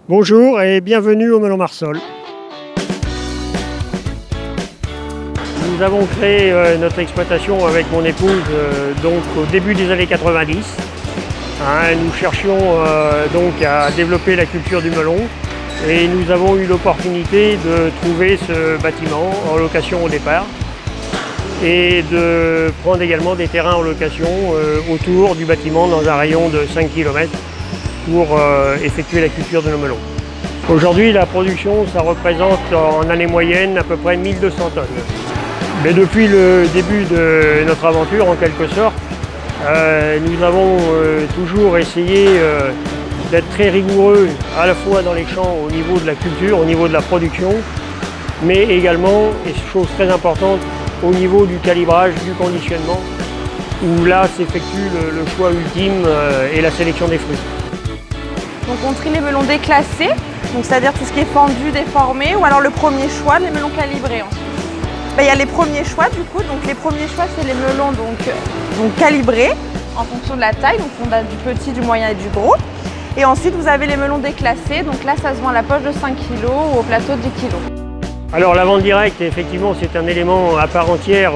Bonjour et bienvenue au Melon Marsol. Nous avons créé notre exploitation avec mon épouse donc au début des années 90. Nous cherchions donc à développer la culture du melon et nous avons eu l'opportunité de trouver ce bâtiment en location au départ et de prendre également des terrains en location autour du bâtiment dans un rayon de 5 km pour effectuer la culture de nos melons. Aujourd'hui, la production, ça représente en année moyenne à peu près 1200 tonnes. Mais depuis le début de notre aventure, en quelque sorte, nous avons toujours essayé d'être très rigoureux à la fois dans les champs au niveau de la culture, au niveau de la production, mais également, et chose très importante, au niveau du calibrage, du conditionnement, où là s'effectue le choix ultime et la sélection des fruits. Donc on trie les melons déclassés, c'est-à-dire tout ce qui est fendu, déformé, ou alors le premier choix, les melons calibrés ensuite. Il y a les premiers choix du coup, donc les premiers choix c'est les melons donc calibrés en fonction de la taille, donc on a du petit, du moyen et du gros. Et ensuite vous avez les melons déclassés, donc là ça se vend à la poche de 5 kg ou au plateau de 10 kg. Alors la vente directe, effectivement, c'est un élément à part entière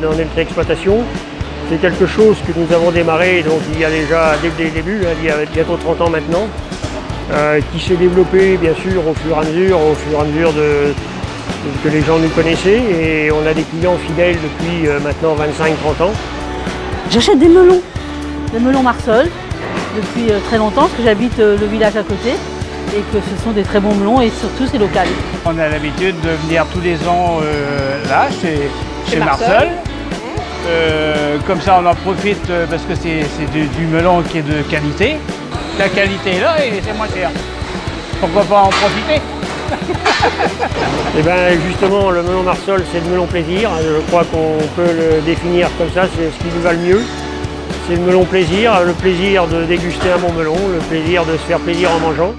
dans notre exploitation. C'est quelque chose que nous avons démarré donc, il y a déjà dès le début, il y a bientôt 30 ans maintenant, qui s'est développé bien sûr au fur et à mesure que les gens nous connaissaient, et on a des clients fidèles depuis maintenant 25-30 ans. J'achète des melons Marsol depuis très longtemps parce que j'habite le village à côté et que ce sont des très bons melons et surtout c'est local. On a l'habitude de venir tous les ans là, chez Marsol. Comme ça on en profite parce que c'est du melon qui est de qualité. La qualité est là et c'est moins cher. Pourquoi pas en profiter? Et bien justement, le melon Marsol, c'est le melon plaisir. Je crois qu'on peut le définir comme ça, c'est ce qui lui va le mieux. C'est le melon plaisir, le plaisir de déguster un bon melon, le plaisir de se faire plaisir en mangeant.